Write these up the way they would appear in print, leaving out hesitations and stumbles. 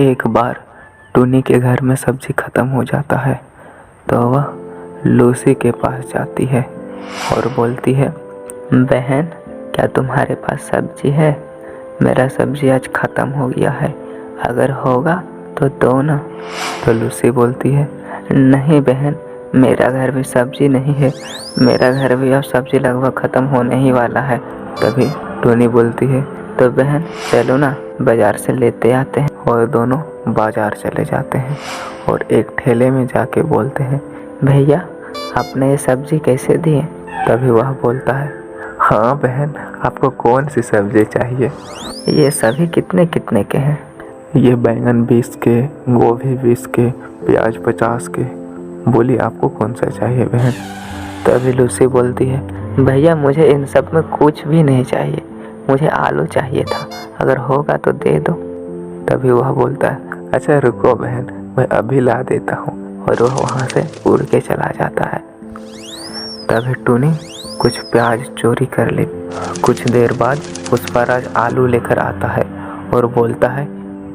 एक बार टुनी के घर में सब्जी ख़त्म हो जाता है तो वह लूसी के पास जाती है और बोलती है, बहन क्या तुम्हारे पास सब्जी है? मेरा सब्जी आज ख़त्म हो गया है, अगर होगा तो दो ना। तो लूसी बोलती है, नहीं बहन, मेरा घर भी सब्जी नहीं है, मेरा घर भी अब सब्जी लगभग ख़त्म होने ही वाला है। तभी टुनी बोलती है, तो बहन चलो ना बाज़ार से लेते आते हैं। और दोनों बाज़ार चले जाते हैं और एक ठेले में जाके बोलते हैं, भैया आपने ये सब्ज़ी कैसे दिए? तभी वह बोलता है, हाँ बहन, आपको कौन सी सब्ज़ी चाहिए? ये सभी कितने कितने के हैं? ये बैंगन 20 के, गोभी 20 के, प्याज 50 के। बोलिए आपको कौन सा चाहिए बहन? तभी लूसी बोलती है, भैया मुझे इन सब में कुछ भी नहीं चाहिए, मुझे आलू चाहिए था, अगर होगा तो दे दो। तभी वह बोलता है, अच्छा रुको बहन, मैं अभी ला देता हूँ। और वह वहाँ से उड़ के चला जाता है। तभी टुनी कुछ प्याज चोरी कर ले। कुछ देर बाद पुष्पाराज आलू लेकर आता है और बोलता है,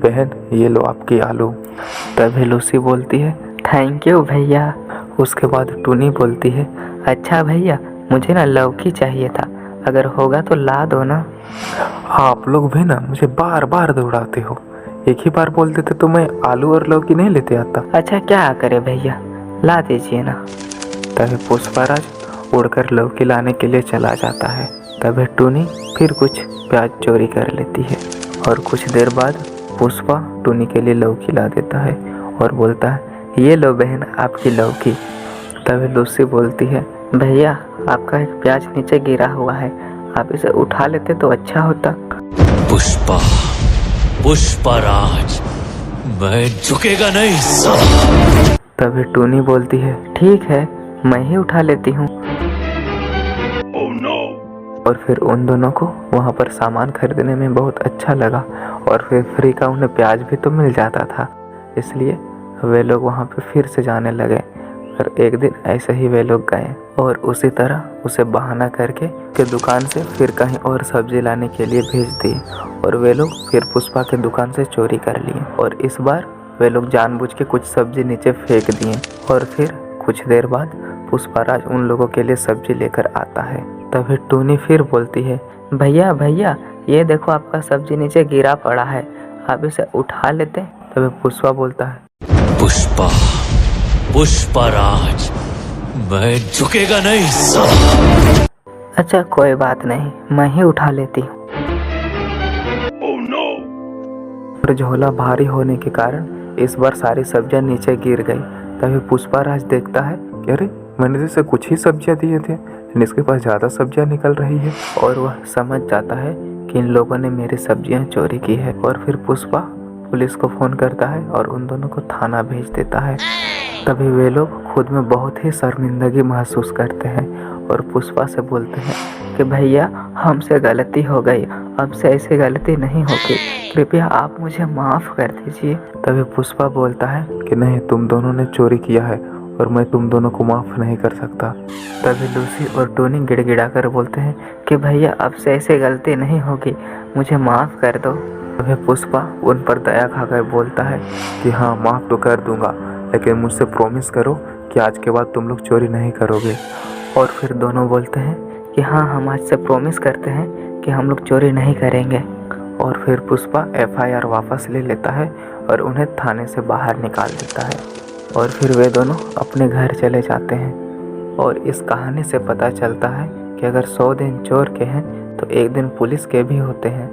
बहन ये लो आपकी आलू। तभी लूसी बोलती है, थैंक यू भैया। उसके बाद टुनी बोलती है, अच्छा भैया मुझे ना लौकी चाहिए था, अगर होगा तो ला दो ना। आप लोग भी ना मुझे बार बार दौड़ाते हो, एक ही बार बोल देते तो मैं आलू और लौकी नहीं लेते आता। अच्छा क्या करे भैया, ला दीजिए ना। तभी पुष्पाराज उड़कर लौकी लाने के लिए चला जाता है। तभी टुनी फिर कुछ प्याज चोरी कर लेती है और कुछ देर बाद पुष्पा टुनी के लिए लौकी ला देता है और बोलता है, ये लो बहन आपकी लौकी। तभी लूसी बोलती है, भैया आपका एक प्याज नीचे गिरा हुआ है, आप इसे उठा लेते तो अच्छा होता। पुष्पा, पुष्पाराज, मैं झुकेगा नहीं साला। तभी टुनी बोलती है, ठीक है मैं ही उठा लेती हूँ। Oh no! और फिर उन दोनों को वहाँ पर सामान खरीदने में बहुत अच्छा लगा और फिर फ्री का उन्हें प्याज भी तो मिल जाता था, इसलिए वे लोग वहाँ पे फिर से जाने लगे। और एक दिन ऐसे ही वे लोग गए और उसी तरह उसे बहाना करके के दुकान से फिर कहीं और सब्जी लाने के लिए भेज दिए और वे लोग फिर पुष्पा के दुकान से चोरी कर लिए। और इस बार वे लोग जानबूझ के कुछ सब्जी नीचे फेंक दिए और फिर कुछ देर बाद पुष्पाराज उन लोगों के लिए सब्जी लेकर आता है। तभी टुनी फिर बोलती है, भैया भैया ये देखो आपका सब्जी नीचे गिरा पड़ा है, आप इसे उठा लेते। तभी पुष्पा बोलता है, पुष्पा, पुष्पाराज, मैं झुकेगा नहीं साला। अच्छा कोई बात नहीं, मैं ही उठा लेती हूँ। Oh no! और झोला भारी होने के कारण इस बार सारी सब्जियां नीचे गिर गई। तभी पुष्पाराज देखता है कि अरे मैंने जैसे कुछ ही सब्जियां दिए थे लेकिन इसके पास ज़्यादा सब्जियां निकल रही है। और वह समझ जाता है कि इन लोगों ने मेरी सब्जियां चोरी की है। और फिर पुष्पा पुलिस को फ़ोन करता है और उन दोनों को थाना भेज देता है। तभी वे लोग खुद में बहुत ही शर्मिंदगी महसूस करते हैं और पुष्पा से बोलते हैं कि भैया हमसे गलती हो गई, अब से ऐसी गलती नहीं होगी, कृपया आप मुझे माफ़ कर दीजिए। तभी पुष्पा बोलता है कि नहीं, तुम दोनों ने चोरी किया है और मैं तुम दोनों को माफ़ नहीं कर सकता। तभी लूसी और टोनी गिड़गिड़ा कर बोलते हैं कि भैया अब से ऐसी गलती नहीं होगी, मुझे माफ़ कर दो। तभी पुष्पा उन पर दया खाकर बोलता है कि हाँ माफ़ तो कर दूंगा, लेकिन मुझसे प्रॉमिस करो कि आज के बाद तुम लोग चोरी नहीं करोगे। और फिर दोनों बोलते हैं कि हाँ हम आज से प्रॉमिस करते हैं कि हम लोग चोरी नहीं करेंगे। और फिर पुष्पा FIR वापस ले लेता है और उन्हें थाने से बाहर निकाल देता है। और फिर वे दोनों अपने घर चले जाते हैं। और इस कहानी से पता चलता है कि अगर 100 दिन चोर के हैं तो एक दिन पुलिस के भी होते हैं।